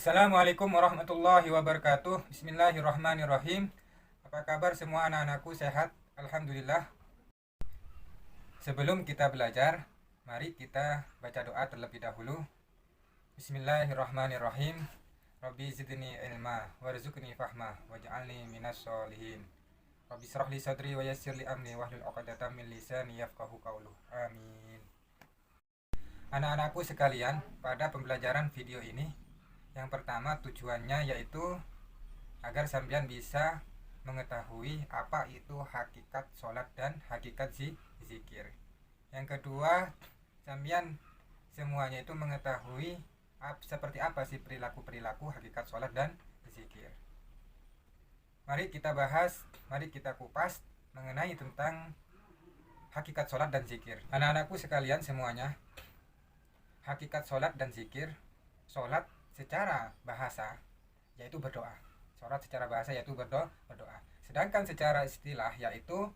Assalamualaikum warahmatullahi wabarakatuh. Bismillahirrahmanirrahim. Apa kabar semua anak-anakku, sehat? Alhamdulillah. Sebelum kita belajar, mari kita baca doa terlebih dahulu. Bismillahirrahmanirrahim. Rabbi zidni ilma warzuqni fahma waj'alni minas solihin. Rabbi shrah li sadri wa yassir li amri wahlul 'uqdatam min lisani yafqahu qawli. Amin. Anak-anakku sekalian, pada pembelajaran video ini, yang pertama tujuannya yaitu agar sampean bisa mengetahui apa itu hakikat sholat dan hakikat zikir. Yang kedua, sampean semuanya itu mengetahui seperti apa sih perilaku-perilaku hakikat sholat dan zikir. Mari kita bahas, mari kita kupas mengenai tentang hakikat sholat dan zikir. Anak-anakku sekalian semuanya, hakikat sholat dan zikir. Sholat secara bahasa yaitu berdoa. Sholat secara bahasa yaitu berdoa. Sedangkan secara istilah yaitu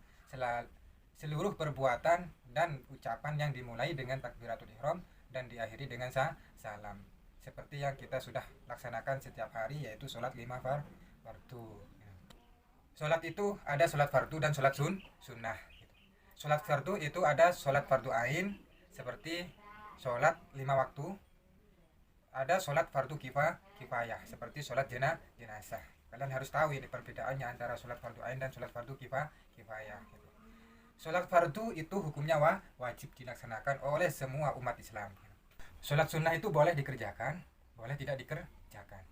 seluruh perbuatan dan ucapan yang dimulai dengan takbiratul ihram dan diakhiri dengan salam. Seperti yang kita sudah laksanakan setiap hari, yaitu sholat 5 fardu. Sholat itu ada sholat fardu dan sholat sunnah. Sholat fardu itu ada sholat fardu ain seperti sholat 5 waktu. Ada sholat fardu kifayah seperti sholat jenazah. Kalian harus tahu ini perbedaannya antara sholat fardu ain dan sholat fardu kifayah. Sholat fardu itu hukumnya wajib dilaksanakan oleh semua umat Islam. Sholat sunnah itu boleh dikerjakan, boleh tidak dikerjakan.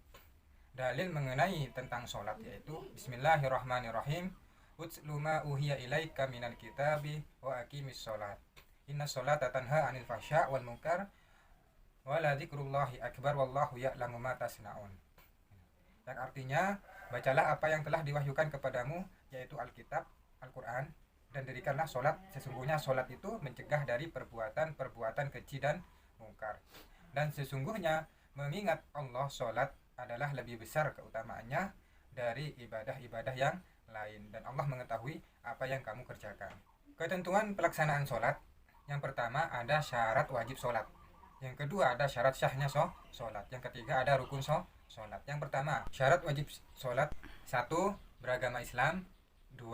Dalil mengenai tentang sholat yaitu Bismillahirrahmanirrahim. Utslu ma uhiya ilaika minal kitabi wa aqimis sholat. Inna sholata tanha anil fahsya wal munkar wala dzikrullahi akbar wallahu ya'lamu ma tasna'un. Yang artinya, bacalah apa yang telah diwahyukan kepadamu, yaitu Alkitab, Al-Quran, dan dirikanlah sholat. Sesungguhnya sholat itu mencegah dari perbuatan keji dan mungkar. Dan sesungguhnya mengingat Allah, sholat adalah lebih besar keutamaannya dari ibadah-ibadah yang lain. Dan Allah mengetahui apa yang kamu kerjakan. Ketentuan pelaksanaan sholat. Yang pertama ada syarat wajib sholat. Yang kedua ada syarat syahnya sholat. Yang ketiga ada rukun sholat. Yang pertama syarat wajib sholat. 1. Beragama Islam. 2.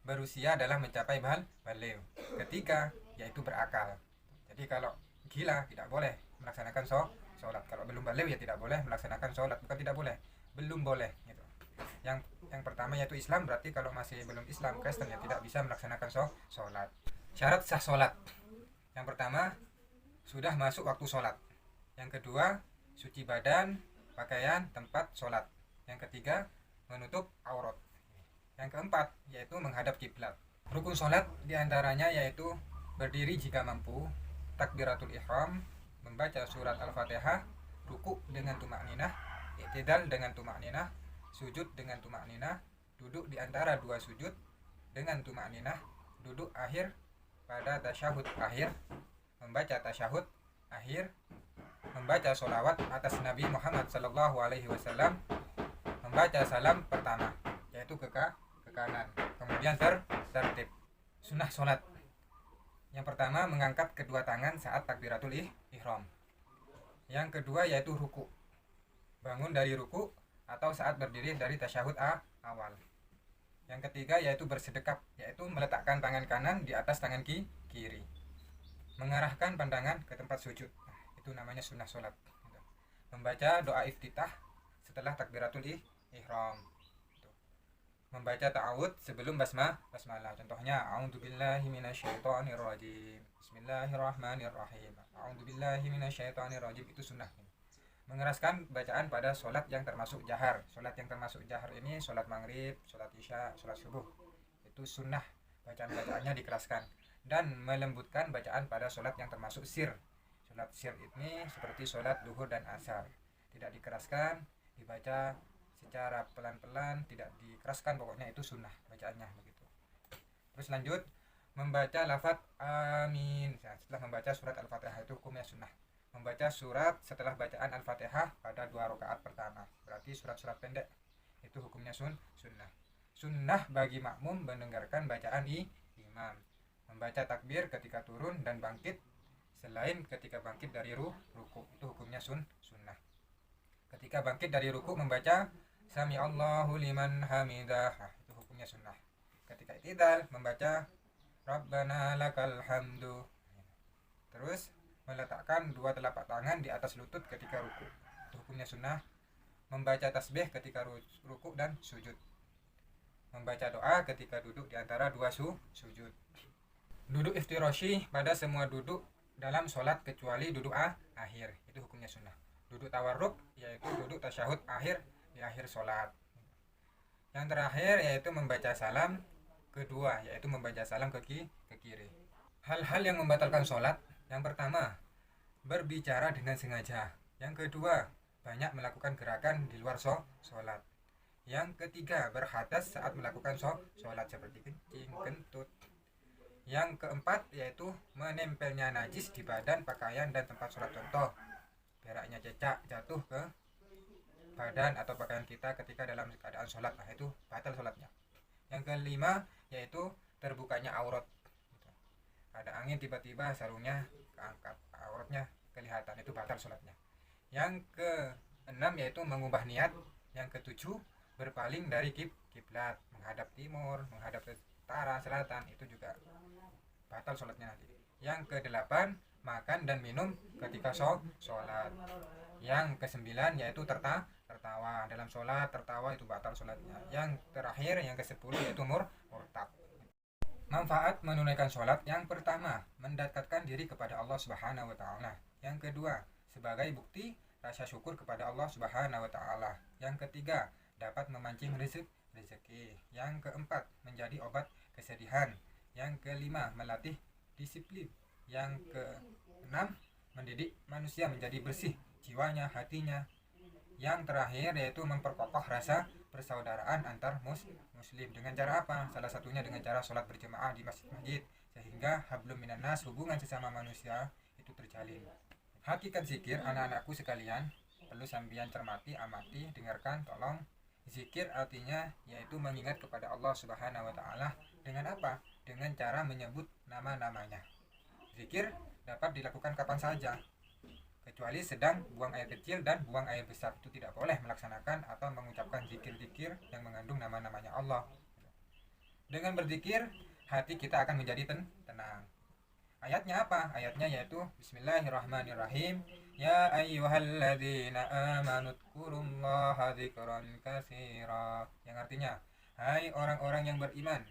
Berusia dalam mencapai baligh. Ketiga yaitu berakal. Jadi kalau gila tidak boleh melaksanakan sholat. Kalau belum baligh ya tidak boleh melaksanakan sholat. Bukan tidak boleh, belum boleh gitu. Yang pertama yaitu Islam, berarti kalau masih belum Islam, Kristen ya tidak bisa melaksanakan sholat. Syarat sah sholat. Yang pertama sudah masuk waktu sholat. Yang kedua, suci badan, pakaian, tempat sholat. Yang ketiga, menutup aurat. Yang keempat, yaitu menghadap kiblat. Rukun sholat diantaranya yaitu berdiri jika mampu, takbiratul ihram, membaca surat Al-Fatihah, ruku dengan tumakninah, i'tidal dengan tumakninah, sujud dengan tumakninah, duduk di antara dua sujud dengan tumakninah, duduk akhir pada tasyahud akhir, membaca tasyahud akhir, membaca sholawat atas Nabi Muhammad SAW, membaca salam pertama yaitu ke kanan, kemudian tertib. Sunnah sholat. Yang pertama mengangkat kedua tangan saat takbiratul ihram. Yang kedua yaitu ruku, bangun dari ruku atau saat berdiri dari tasyahud awal. Yang ketiga yaitu bersedekap, yaitu meletakkan tangan kanan di atas tangan kiri, mengarahkan pandangan ke tempat sujud. Itu namanya sunnah sholat. Membaca doa iftitah setelah takbiratul ihram. Membaca ta'awud sebelum basmalah. Contohnya a'udzubillahi minasyaitonirrajim, bismillahirrahmanirrahim, a'udzubillahi minasyaitonirrajim. Itu sunnah. Mengeraskan bacaan pada sholat yang termasuk jahar. Sholat yang termasuk jahar ini sholat maghrib, sholat isya, sholat subuh. Itu sunnah, bacaan-bacaannya dikeraskan. Dan melembutkan bacaan pada sholat yang termasuk sir. Sholat sir ini seperti sholat duhur dan asar, tidak dikeraskan, dibaca secara pelan-pelan, tidak dikeraskan, pokoknya itu sunnah bacaannya begitu. Terus lanjut membaca lafaz amin. Nah, setelah membaca surat Al-Fatihah itu hukumnya sunnah. Membaca surat setelah bacaan Al-Fatihah pada 2 rakaat pertama, berarti surat-surat pendek, itu hukumnya sunnah. Sunnah bagi makmum mendengarkan bacaan imam. Membaca takbir ketika turun dan bangkit selain ketika bangkit dari ruku, itu hukumnya sunnah. Ketika bangkit dari ruku membaca Sami Allahu liman hamidah. Nah, itu hukumnya sunnah. Ketika i'tidal membaca Rabbana lakal hamdu. Terus meletakkan dua telapak tangan di atas lutut ketika ruku. Itu hukumnya sunnah. Membaca tasbih ketika ruku dan sujud. Membaca doa ketika duduk di antara dua sujud. Duduk iftirashi pada semua duduk dalam sholat kecuali duduk akhir. Itu hukumnya sunnah. Duduk tawarruk yaitu duduk tasyahud akhir di akhir sholat. Yang terakhir yaitu membaca salam kedua, yaitu membaca salam ke kiri. Hal-hal yang membatalkan sholat: yang pertama, berbicara dengan sengaja. Yang kedua, banyak melakukan gerakan di luar sholat. Yang ketiga, berhadas saat melakukan sholat seperti kencing, kentut. Yang keempat yaitu menempelnya najis di badan, pakaian, dan tempat sholat. Contoh, beraknya cecak jatuh ke badan atau pakaian kita ketika dalam keadaan sholat. Nah, itu batal sholatnya. Yang kelima yaitu terbukanya aurat. Ada angin tiba-tiba sarungnya keangkat, auratnya kelihatan, itu batal sholatnya. Yang keenam yaitu mengubah niat. Yang ketujuh, berpaling dari kiblat, menghadap timur, menghadap ke utara, selatan, itu juga batal sholatnya nanti. Yang kedelapan, makan dan minum ketika sholat. Yang kesembilan yaitu tertawa dalam sholat, tertawa itu batal sholatnya. Yang terakhir, yang kesepuluh yaitu murtad. Manfaat menunaikan sholat: yang pertama, mendekatkan diri kepada Allah Subhanahu wa Ta'ala. Yang kedua, sebagai bukti rasa syukur kepada Allah Subhanahu wa Ta'ala. Yang ketiga, dapat memancing rezeki. Yang keempat, menjadi obat kesedihan. Yang kelima, melatih disiplin. Yang keenam, mendidik manusia menjadi bersih jiwanya, hatinya. Yang terakhir yaitu memperkokoh rasa persaudaraan antar muslim. Dengan cara apa? Salah satunya dengan cara sholat berjamaah di masjid-masjid, sehingga hablum minan nas, hubungan sesama manusia itu terjalin. Hakikat zikir, anak-anakku sekalian, perlu sambian cermati, amati, dengarkan, tolong. Zikir artinya yaitu mengingat kepada Allah Subhanahu wa Ta'ala. Dengan apa? Dengan cara menyebut nama-namanya. Zikir dapat dilakukan kapan saja, kecuali sedang buang air kecil dan buang air besar. Itu tidak boleh melaksanakan atau mengucapkan zikir-zikir yang mengandung nama-namanya Allah. Dengan berzikir, hati kita akan menjadi tenang. Ayatnya apa? Ayatnya yaitu Bismillahirrahmanirrahim. Ya ayyuhalladzina amanu dzkurullaha dzikran katsira. Yang artinya, hai orang-orang yang beriman,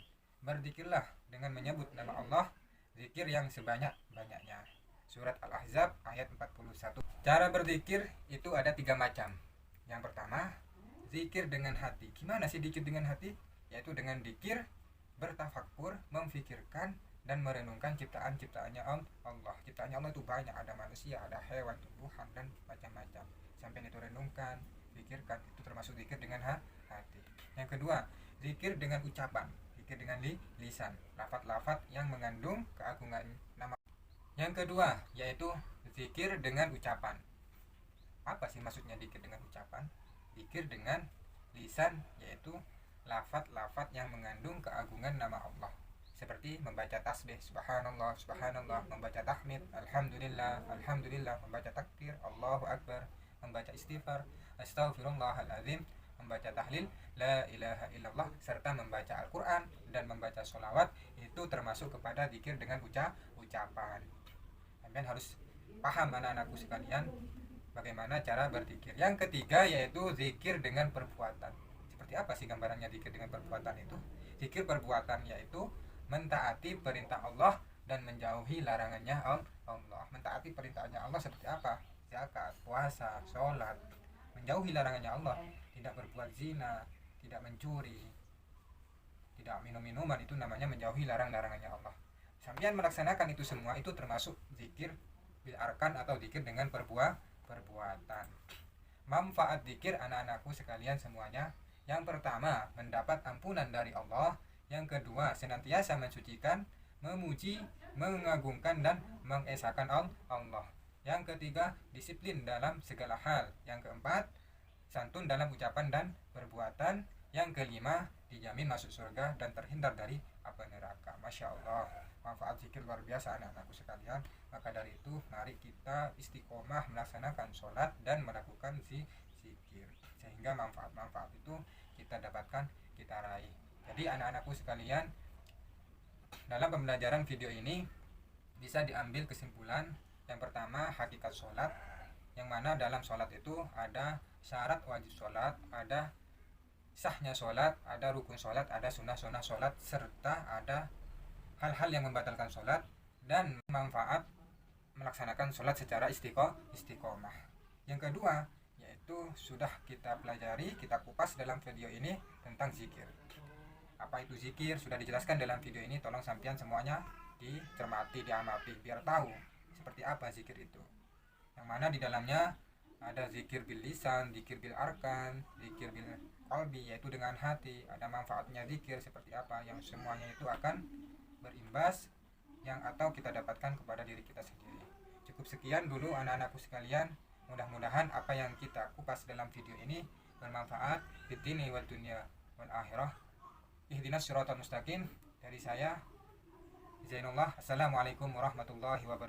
berzikirlah dengan menyebut nama Allah, zikir yang sebanyak-banyaknya. Surat Al-Ahzab ayat 41. Cara berzikir itu ada 3 macam. Yang pertama, zikir dengan hati. Gimana sih zikir dengan hati? Yaitu dengan zikir bertafakkur, memfikirkan dan merenungkan ciptaan-ciptaannya Allah. Ciptaannya Allah itu banyak, ada manusia, ada hewan, tumbuhan, dan macam-macam. Sampai itu renungkan, pikirkan, itu termasuk zikir dengan hati. Yang kedua, zikir dengan ucapan, zikir dengan lisan, lafaz-lafaz yang mengandung keagungan nama. Yang kedua yaitu zikir dengan ucapan. Apa sih maksudnya zikir dengan ucapan? Zikir dengan lisan yaitu lafaz-lafaz yang mengandung keagungan nama Allah, seperti membaca tasbih subhanallah, subhanallah, membaca tahmid alhamdulillah, alhamdulillah, membaca takbir Allahu akbar, membaca istighfar astaghfirullahaladzim, membaca tahlil la ilaha illallah, serta membaca Al-Quran dan membaca sholawat. Itu termasuk kepada zikir dengan ucapan. Kalian harus paham, anak-anakku sekalian, bagaimana cara berzikir. Yang ketiga yaitu zikir dengan perbuatan. Seperti apa sih gambarannya zikir dengan perbuatan itu? Zikir perbuatan yaitu mentaati perintah Allah dan menjauhi larangannya Allah. Mentaati perintahnya Allah seperti apa? Zakat, puasa, sholat. Menjauhi larangannya Allah, tidak berbuat zina, tidak mencuri, tidak minum minuman, itu namanya menjauhi larangannya Allah. Sambil melaksanakan itu semua, itu termasuk zikir bil arkan atau zikir dengan perbuatan. Manfaat zikir, anak-anakku sekalian semuanya: yang pertama, mendapat ampunan dari Allah. Yang kedua, senantiasa mensucikan, memuji, mengagungkan dan mengesahkan Allah. Yang ketiga, disiplin dalam segala hal. Yang keempat, santun dalam ucapan dan perbuatan. Yang kelima, dijamin masuk surga dan terhindar dari api neraka. Masya Allah, manfaat zikir luar biasa, anak-anakku sekalian. Maka dari itu, mari kita istiqomah melaksanakan sholat dan melakukan zikir. sehingga manfaat-manfaat itu kita dapatkan, kita raih. Jadi anak-anakku sekalian, dalam pembelajaran video ini bisa diambil kesimpulan yang pertama, hakikat sholat, yang mana dalam sholat itu ada syarat wajib sholat, ada sahnya sholat, ada rukun sholat, ada sunnah-sunnah sholat, serta ada hal-hal yang membatalkan sholat dan manfaat melaksanakan sholat secara istiqomah. Yang kedua, yaitu sudah kita pelajari, kita kupas dalam video ini tentang zikir. Apa itu zikir sudah dijelaskan dalam video ini, tolong sampean semuanya dicermati, diamati biar tahu seperti apa zikir itu. Yang mana di dalamnya ada zikir bil lisan, zikir bil arkan, zikir bil qalbi, yaitu dengan hati. Ada manfaatnya zikir seperti apa, yang semuanya itu akan berimbas yang atau kita dapatkan kepada diri kita sendiri. Cukup sekian dulu anak-anakku sekalian. Mudah-mudahan apa yang kita kupas dalam video ini bermanfaat fid dini wad dunya wal akhirah. Ihdinas siratal mustaqim. Dari saya Zainullah. Assalamualaikum warahmatullahi wabarakatuh.